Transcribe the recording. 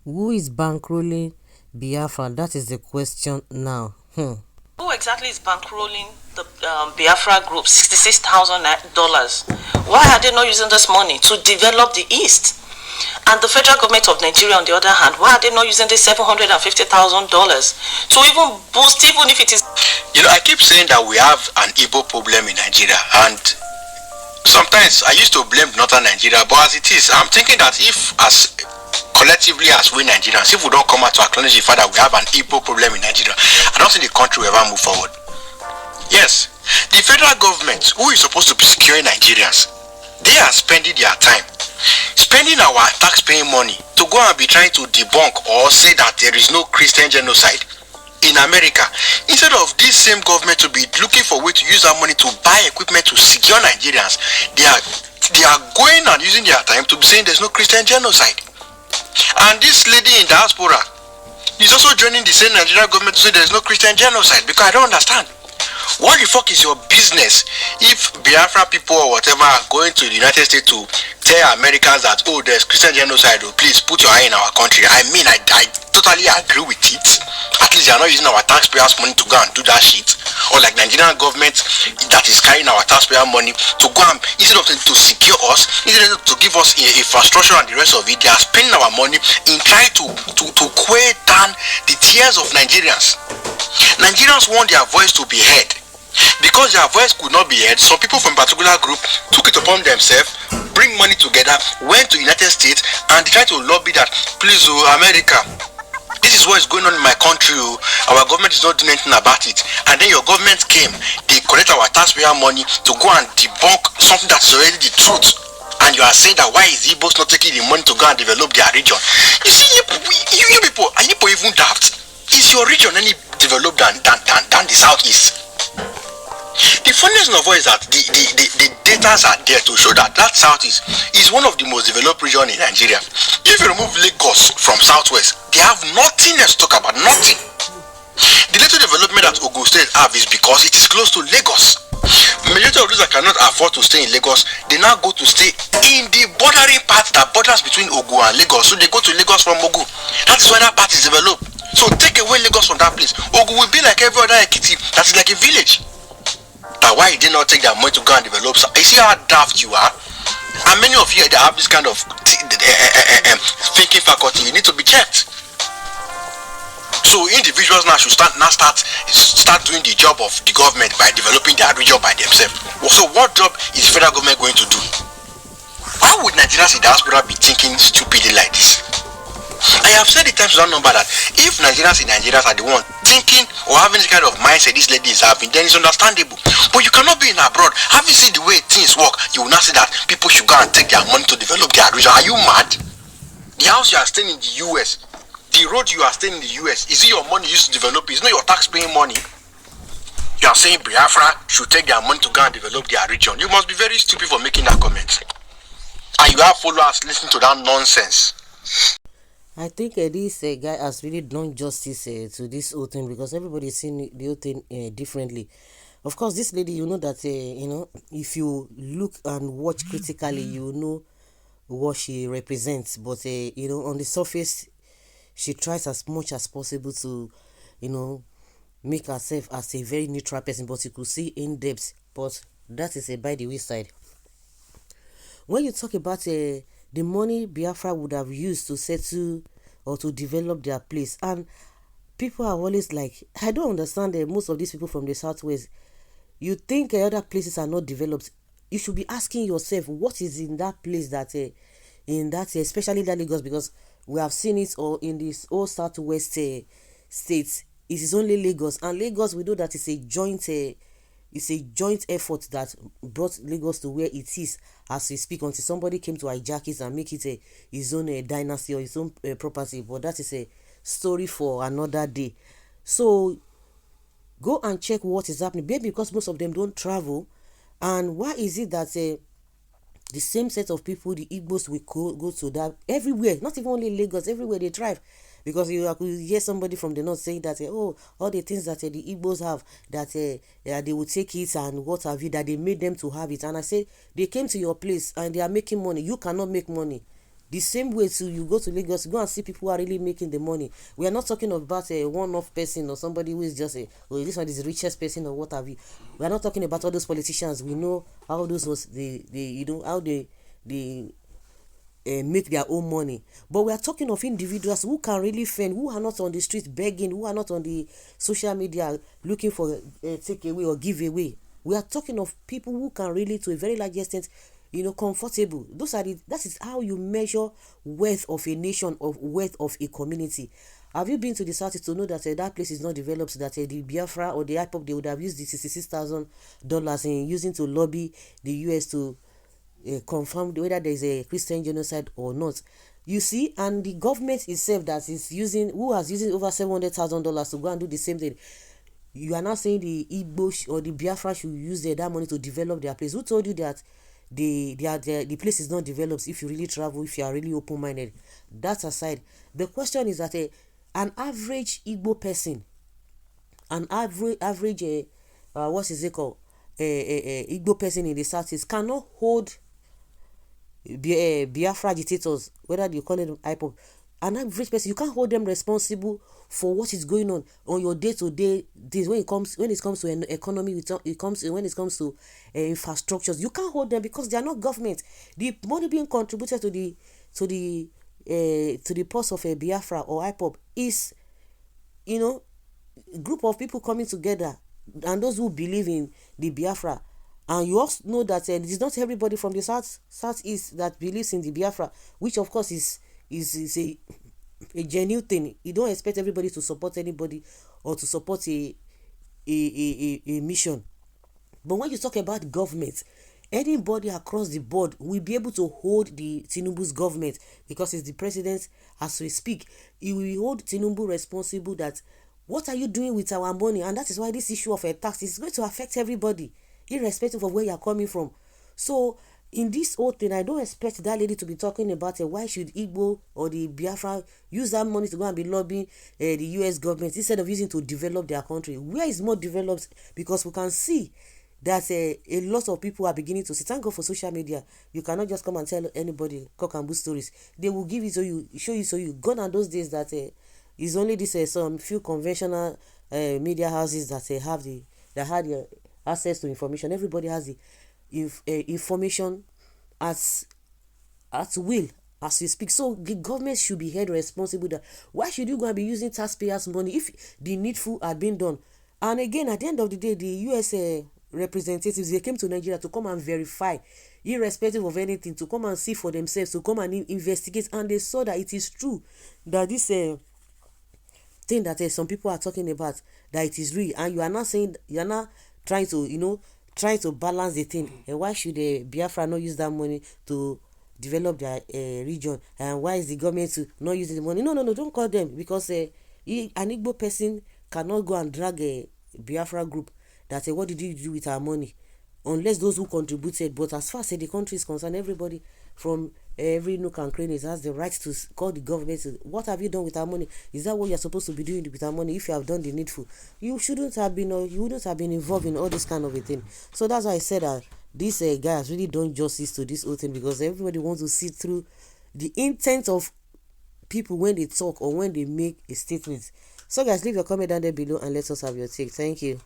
Who is bankrolling Biafra? That is the question now. Who exactly is bankrolling the Biafra group? $66,000. Why are they not using this money to develop the East? And the federal government of Nigeria, on the other hand, why are they not using this $750,000 to even boost, even if it is... I keep saying that we have an Igbo problem in Nigeria, and sometimes I used to blame northern Nigeria, but as it is, I'm thinking that if, as collectively as we Nigerians, if we don't come out to acknowledge the fact that we have an Igbo problem in Nigeria, I don't think the country will ever move forward. Yes, the federal government, who is supposed to be securing Nigerians, they are spending their time, spending our tax-paying money to go and be trying to debunk or say that there is no Christian genocide in America, instead of this same government to be looking for a way to use that money to buy equipment to secure Nigerians. They are going and using their time to be saying there's no Christian genocide. And this lady in diaspora is also joining the same Nigerian government to say there's no Christian genocide, because I don't understand. What the fuck is your business if Biafra people or whatever are going to the United States to tell Americans that, oh, there's Christian genocide, oh, please put your eye in our country? I mean, I totally agree with it. At least they are not using our taxpayers' money to go and do that shit. Or like Nigerian government that is carrying our taxpayer money to go and, instead of to secure us, instead of to give us infrastructure and the rest of it, they are spending our money in trying to quell down the tears of Nigerians. Nigerians want their voice to be heard. Because their voice could not be heard, some people from a particular group took it upon themselves, bring money together, went to United States, and they tried to lobby that, please, America, this is what is going on in my country, our government is not doing anything about it. And then your government came, they collect our taxpayer money to go and debunk something that is already the truth. And you are saying that why is Igbos not taking the money to go and develop their region? You see, you people, are you people even daft? Is your region any developed than the southeast? The funniest of all is that the data are there to show that southeast is one of the most developed regions in Nigeria. If you remove Lagos from southwest, they have nothing else to talk about, nothing. The little development that Ogun State have is because it is close to Lagos. Majority of those that cannot afford to stay in Lagos, they now go to stay in the bordering part that borders between Ogun and Lagos. So they go to Lagos from Ogun. That is why that part is developed. So take away Lagos from that place, Ogun will be like every other Ekiti, that is like a village. But why did they not take their money to go and develop? So you see how daft you are? And many of you that have this kind of thinking faculty, you need to be checked. So individuals now should start doing the job of the government by developing their region by themselves. So what job is the federal government going to do? Why would Nigerians in diaspora be thinking stupidly like this? I have said it times without number that if Nigerians in Nigeria are the one thinking or having this kind of mindset this lady is having, then it's understandable. But you cannot be in abroad. Having seen the way things work, you will not say that people should go and take their money to develop their region. Are you mad? The house you are staying in the US, the road you are staying in the US, is it your money used to develop it? It's not your tax-paying money. You are saying Biafra should take their money to go and develop their region. You must be very stupid for making that comment. And you have followers listening to that nonsense. I think this guy has really done justice to this whole thing, because everybody is seeing the whole thing differently. Of course, this lady, you know that, if you look and watch critically, you know what she represents. But, on the surface, she tries as much as possible to, make herself as a very neutral person. But you could see in depth. But that is a by the wayside. When you talk about the money Biafra would have used to settle or to develop their place, and people are always like, I don't understand most of these people from the southwest. You think other places are not developed? You should be asking yourself what is in that place that especially that Lagos, because we have seen it all in this all southwest states. It is only Lagos, and Lagos, we know that it's a joint effort that brought Lagos to where it is as we speak, until somebody came to hijack it and make it his own dynasty or his own property. But that is a story for another day. So go and check what is happening. Maybe because most of them don't travel. And why is it that the same set of people, the Igbos, will go to that everywhere, not even only Lagos, everywhere they thrive? Because you could hear somebody from the north saying that, all the things that the Igbos have, that they will take it and what have you, that they made them to have it. And I say, they came to your place and they are making money. You cannot make money. The same way too, you go to Lagos, go and see people who are really making the money. We are not talking about a one-off person or somebody who is just a, oh, this one is the richest person or what have you. We are not talking about all those politicians. We know how those was they you know how they make their own money. But we are talking of individuals who can really fend, who are not on the street begging, who are not on the social media looking for a takeaway or giveaway. We are talking of people who can really, to a very large extent, comfortable. That is how you measure wealth of a nation, of wealth of a community. Have you been to the south to know that that place is not developed? That the Biafra or the IPOP, they would have used the $66,000 in using to lobby the US to confirm whether there is a Christian genocide or not. You see, and the government itself that is using, who has using over $700,000 to go and do the same thing. You are not saying the Igbo or the Biafra should use that money to develop their place. Who told you that the place is not developed if you really travel, if you are really open-minded? That aside, the question is that an average Igbo person, an average what is it called, Igbo person in the southeast cannot hold Biafra agitators, whether you call it IPOP, an average person, you can't hold them responsible for what is going on your day-to-day days when it comes to an economy, when it comes to infrastructures. You can't hold them because they are not government. The money being contributed to the purse of a Biafra or IPOP is, a group of people coming together, and those who believe in the Biafra. And you also know that it is not everybody from the southeast that believes in the Biafra, which of course is a genuine thing. You don't expect everybody to support anybody or to support a mission. But when you talk about government, anybody across the board will be able to hold the Tinubu's government, because it's the president as we speak. He will hold Tinubu responsible that what are you doing with our money? And that is why this issue of a tax is going to affect everybody, irrespective of where you're coming from. So in this whole thing, I don't expect that lady to be talking about why should Igbo or the Biafra use that money to go and be lobbying the US government instead of using to develop their country. Where is more developed? Because we can see that a lot of people are beginning to see. Thank God for social media. You cannot just come and tell anybody cock and bull stories. They will give it to you, show you, so you. Gone are those days that it's only this some few conventional media houses that had access to information. Everybody has the information at will as you speak. So the government should be held responsible. That why should you go and be using taxpayers' money if the needful had been done? And again, at the end of the day, the US representatives, they came to Nigeria to come and verify, irrespective of anything, to come and see for themselves, to come and investigate, and they saw that it is true that this thing that some people are talking about, that it is real. And you are not saying, you are not trying to balance the thing. And why should Biafra not use that money to develop their region? And why is the government to not using the money? No, don't call them, because an Igbo person cannot go and drag a Biafra group that say, what did you do with our money? Unless those who contributed. But as far as the country is concerned, everybody from every nook and cranny has the right to call the government. What have you done with our money? Is that what you're supposed to be doing with our money? If you have done the needful, you wouldn't have been involved in all this kind of a thing. So that's why I said that this guy has really done justice to this whole thing, because everybody wants to see through the intent of people when they talk or when they make a statement. So guys, leave your comment down there below and let us have your take. Thank you.